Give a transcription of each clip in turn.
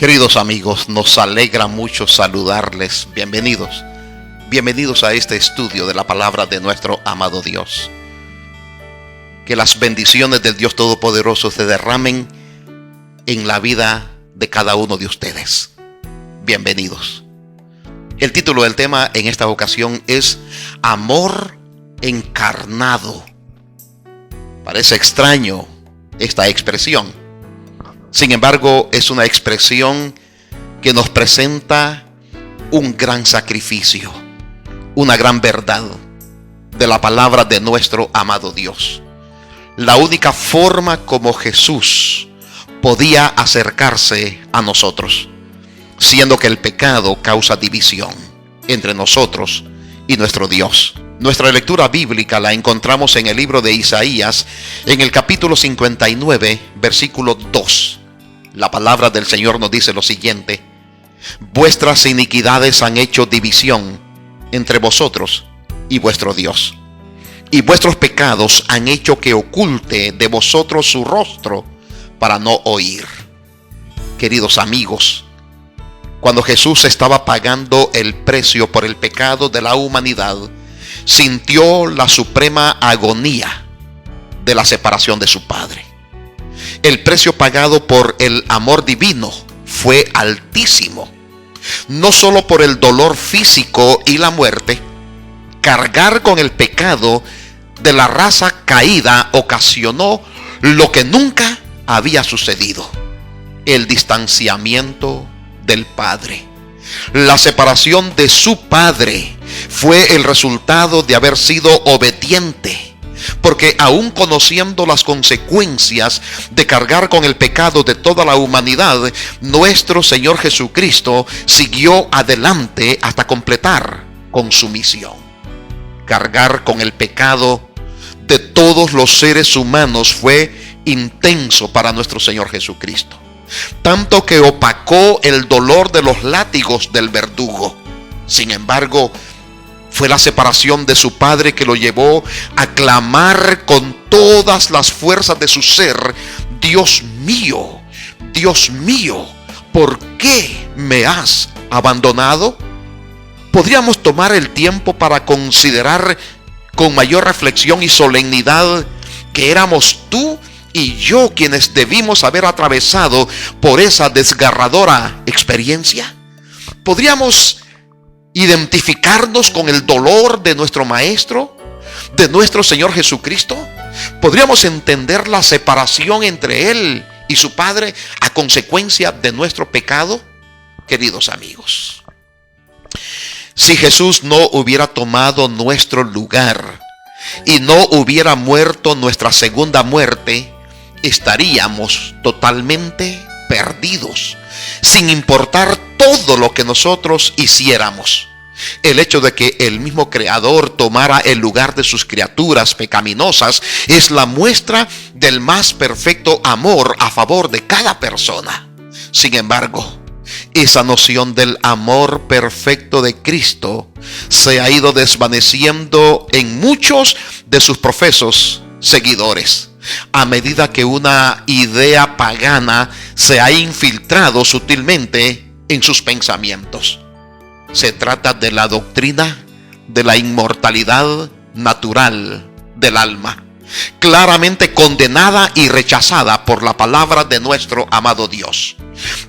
Queridos amigos, nos alegra mucho saludarles. Bienvenidos. Bienvenidos a este estudio de la palabra de nuestro amado Dios. Que las bendiciones del Dios Todopoderoso se derramen en la vida de cada uno de ustedes. Bienvenidos. El título del tema en esta ocasión es Amor encarnado. Parece extraño esta expresión. Sin embargo, es una expresión que nos presenta un gran sacrificio, una gran verdad de la palabra de nuestro amado Dios. La única forma como Jesús podía acercarse a nosotros, siendo que el pecado causa división entre nosotros y nuestro Dios. Nuestra lectura bíblica la encontramos en el libro de Isaías, en el capítulo 59, versículo 2. La palabra del Señor nos dice lo siguiente: vuestras iniquidades han hecho división entre vosotros y vuestro Dios, y vuestros pecados han hecho que oculte de vosotros su rostro para no oír. Queridos amigos, cuando Jesús estaba pagando el precio por el pecado de la humanidad, sintió la suprema agonía de la separación de su Padre. El precio pagado por el amor divino fue altísimo. No solo por el dolor físico y la muerte, cargar con el pecado de la raza caída ocasionó lo que nunca había sucedido: el distanciamiento del Padre. La separación de su Padre fue el resultado de haber sido obediente. Porque aún conociendo las consecuencias de cargar con el pecado de toda la humanidad, nuestro Señor Jesucristo siguió adelante hasta completar con su misión. Cargar con el pecado de todos los seres humanos fue intenso para nuestro Señor Jesucristo, tanto que opacó el dolor de los látigos del verdugo. Sin embargo, fue la separación de su Padre que lo llevó a clamar con todas las fuerzas de su ser: Dios mío, ¿por qué me has abandonado? Podríamos tomar el tiempo para considerar con mayor reflexión y solemnidad que éramos tú y yo quienes debimos haber atravesado por esa desgarradora experiencia. Podríamos identificarnos con el dolor de nuestro Maestro, de nuestro Señor Jesucristo. Podríamos entender la separación entre Él y su Padre a consecuencia de nuestro pecado. Queridos amigos, si Jesús no hubiera tomado nuestro lugar y no hubiera muerto nuestra segunda muerte, estaríamos totalmente perdidos, sin importar todo lo que nosotros hiciéramos. El hecho de que el mismo Creador tomara el lugar de sus criaturas pecaminosas es la muestra del más perfecto amor a favor de cada persona. Sin embargo, esa noción del amor perfecto de Cristo se ha ido desvaneciendo en muchos de sus profesos seguidores, a medida que una idea pagana se ha infiltrado sutilmente en sus pensamientos. Se trata de la doctrina de la inmortalidad natural del alma, claramente condenada y rechazada por la palabra de nuestro amado Dios.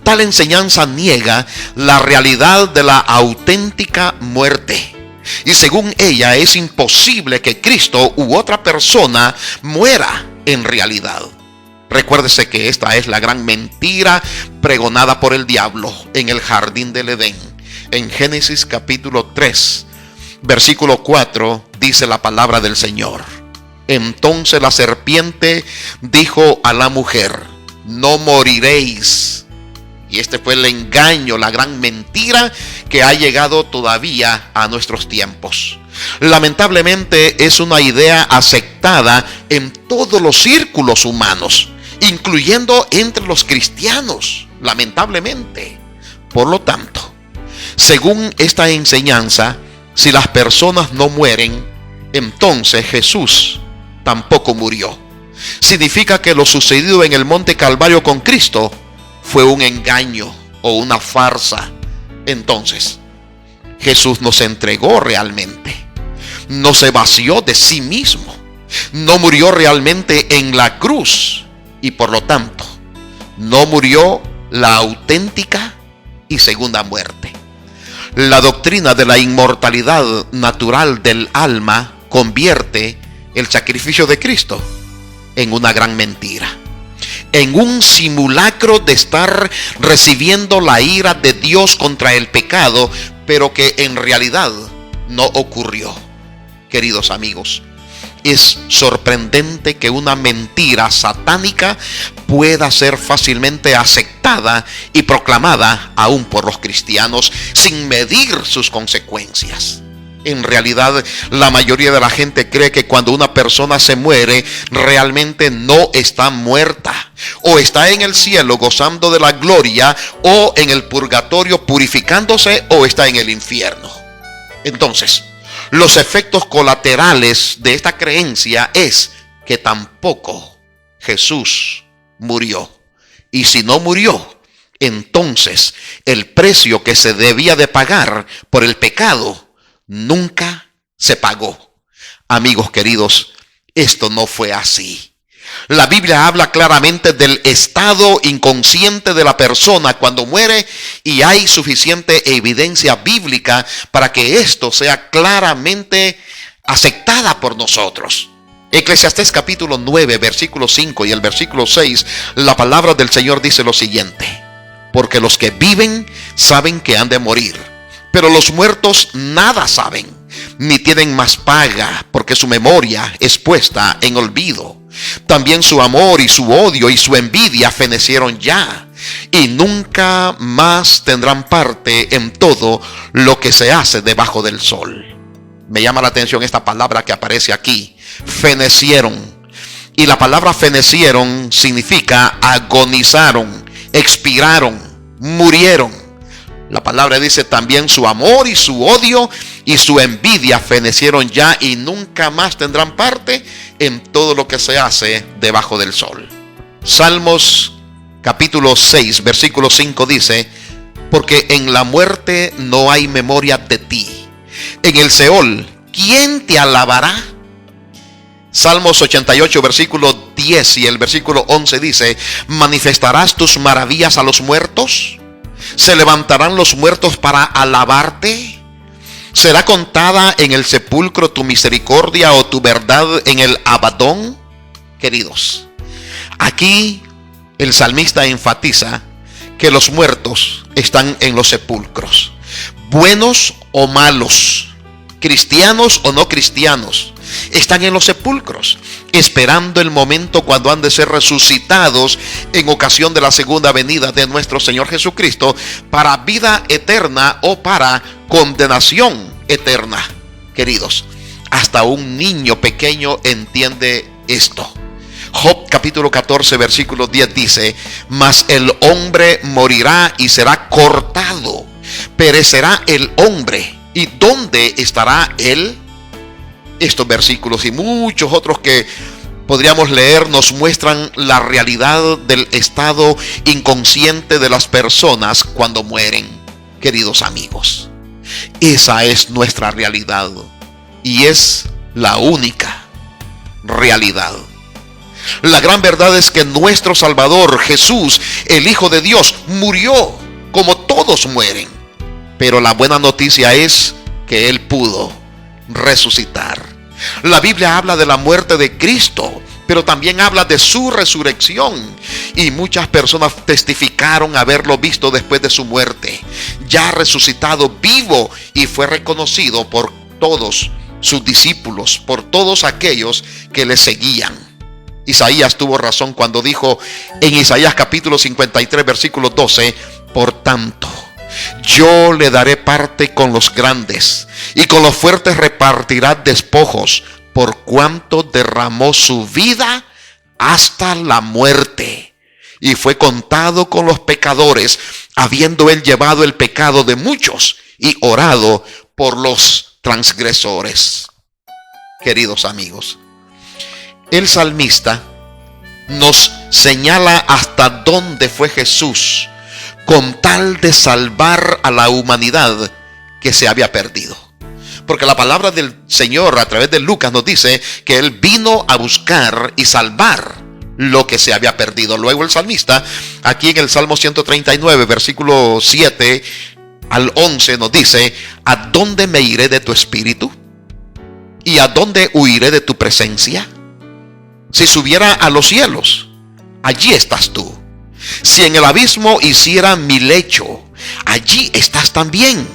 Tal enseñanza niega la realidad de la auténtica muerte, y según ella es imposible que Cristo u otra persona muera en realidad. Recuérdese que esta es la gran mentira pregonada por el diablo en el jardín del Edén. En Génesis capítulo 3, versículo 4, dice la palabra del Señor: entonces la serpiente dijo a la mujer: no moriréis. Y este fue el engaño, la gran mentira que ha llegado todavía a nuestros tiempos. Lamentablemente es una idea aceptada en todos los círculos humanos, incluyendo entre los cristianos, lamentablemente. Por lo tanto, según esta enseñanza, si las personas no mueren, entonces Jesús tampoco murió. Significa que lo sucedido en el Monte Calvario con Cristo fue un engaño, o una farsa. Entonces, Jesús nos entregó realmente. No se vació de sí mismo. No murió realmente en la cruz. Y por lo tanto, no murió la auténtica y segunda muerte. La doctrina de la inmortalidad natural del alma convierte el sacrificio de Cristo en una gran mentira, en un simulacro de estar recibiendo la ira de Dios contra el pecado, pero que en realidad no ocurrió. Queridos amigos, es sorprendente que una mentira satánica pueda ser fácilmente aceptada y proclamada aún por los cristianos sin medir sus consecuencias. En realidad, la mayoría de la gente cree que cuando una persona se muere, realmente no está muerta, o está en el cielo gozando de la gloria, o en el purgatorio purificándose, o está en el infierno. Entonces, los efectos colaterales de esta creencia es que tampoco Jesús murió. Y si no murió, entonces el precio que se debía de pagar por el pecado nunca se pagó. Amigos queridos, esto no fue así. La Biblia habla claramente del estado inconsciente de la persona cuando muere, y hay suficiente evidencia bíblica para que esto sea claramente aceptada por nosotros. Eclesiastés capítulo 9, versículo 5 y el versículo 6, la palabra del Señor dice lo siguiente: porque los que viven saben que han de morir, pero los muertos nada saben, ni tienen más paga, porque su memoria es puesta en olvido. También su amor y su odio y su envidia fenecieron ya, y nunca más tendrán parte en todo lo que se hace debajo del sol. Me llama la atención esta palabra que aparece aquí, fenecieron. Y la palabra fenecieron significa agonizaron, expiraron, murieron. La palabra dice también su amor y su odio y su envidia fenecieron ya, y nunca más tendrán parte en todo lo que se hace debajo del sol. Salmos capítulo 6, versículo 5 dice: porque en la muerte no hay memoria de ti. En el Seol, ¿quién te alabará? Salmos 88, versículo 10 y el versículo 11 dice: ¿manifestarás tus maravillas a los muertos? ¿Se levantarán los muertos para alabarte? ¿Será contada en el sepulcro tu misericordia o tu verdad en el Abadón? Queridos, aquí el salmista enfatiza que los muertos están en los sepulcros, buenos o malos, cristianos o no cristianos, están en los sepulcros, esperando el momento cuando han de ser resucitados en ocasión de la segunda venida de nuestro Señor Jesucristo para vida eterna o para condenación eterna. Queridos, hasta un niño pequeño entiende esto. Job capítulo 14 versículo 10 dice: mas el hombre morirá y será cortado, perecerá el hombre, ¿y dónde estará él? Estos versículos y muchos otros que podríamos leer nos muestran la realidad del estado inconsciente de las personas cuando mueren. Queridos amigos, esa es nuestra realidad y es la única realidad. La gran verdad es que nuestro Salvador Jesús, el Hijo de Dios, murió como todos mueren, pero la buena noticia es que Él pudo resucitar. La Biblia habla de la muerte de Cristo, pero también habla de su resurrección, y muchas personas testificaron haberlo visto después de su muerte, ya resucitado vivo, y fue reconocido por todos sus discípulos, por todos aquellos que le seguían. Isaías tuvo razón cuando dijo en Isaías capítulo 53 versículo 12: por tanto, yo le daré parte con los grandes, y con los fuertes repartirá despojos, por cuanto derramó su vida hasta la muerte, y fue contado con los pecadores, habiendo él llevado el pecado de muchos y orado por los transgresores. Queridos amigos, el salmista nos señala hasta dónde fue Jesús con tal de salvar a la humanidad que se había perdido. Porque la palabra del Señor a través de Lucas nos dice que Él vino a buscar y salvar lo que se había perdido. Luego el salmista, aquí en el Salmo 139, versículo 7 al 11, nos dice: ¿a dónde me iré de tu espíritu? ¿Y a dónde huiré de tu presencia? Si subiera a los cielos, allí estás tú. Si en el abismo hiciera mi lecho, allí estás también.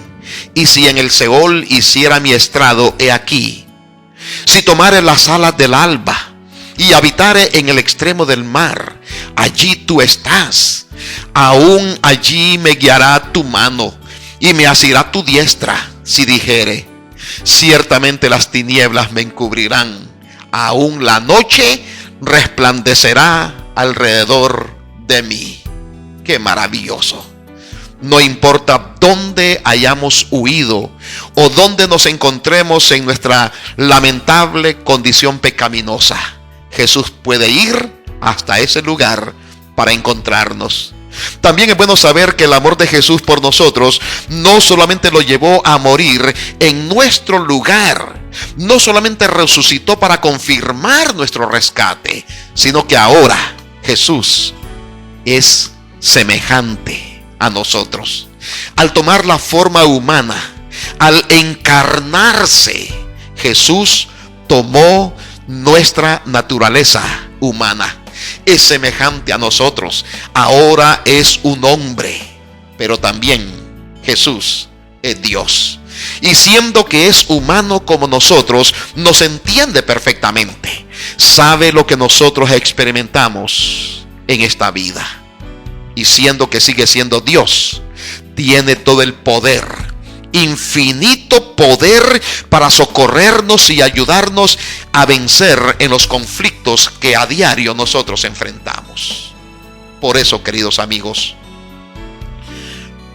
Y si en el Seol hiciera mi estrado, he aquí. Si tomare las alas del alba y habitare en el extremo del mar, allí tú estás. Aún allí me guiará tu mano y me asirá tu diestra. Si dijere: ciertamente las tinieblas me encubrirán, aún la noche resplandecerá alrededor de mí. ¡Qué maravilloso! No importa dónde hayamos huido o dónde nos encontremos en nuestra lamentable condición pecaminosa, Jesús puede ir hasta ese lugar para encontrarnos. También es bueno saber que el amor de Jesús por nosotros no solamente lo llevó a morir en nuestro lugar, no solamente resucitó para confirmar nuestro rescate, sino que ahora Jesús es semejante a nosotros. Al tomar la forma humana, al encarnarse, Jesús tomó nuestra naturaleza humana. Es semejante a nosotros. Ahora es un hombre, pero también Jesús es Dios. Y siendo que es humano como nosotros, nos entiende perfectamente. Sabe lo que nosotros experimentamos en esta vida. Y siendo que sigue siendo Dios, tiene todo el poder, infinito poder, para socorrernos y ayudarnos a vencer en los conflictos que a diario nosotros enfrentamos. Por eso, queridos amigos,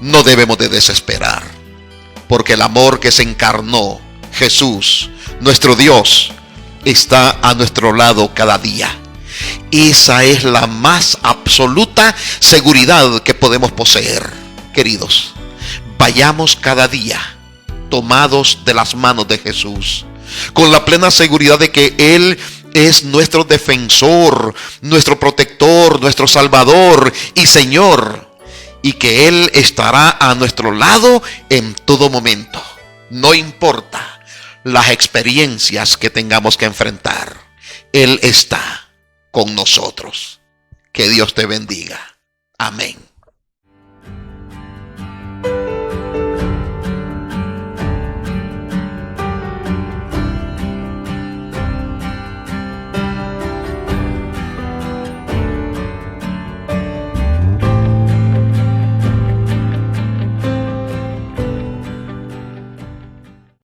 no debemos de desesperar, porque el amor que se encarnó, Jesús, nuestro Dios, está a nuestro lado cada día. Esa es la más absoluta seguridad que podemos poseer. Queridos, vayamos cada día tomados de las manos de Jesús, con la plena seguridad de que Él es nuestro defensor, nuestro protector, nuestro salvador y Señor, y que Él estará a nuestro lado en todo momento. No importa las experiencias que tengamos que enfrentar, Él está con nosotros. Que Dios te bendiga. Amén.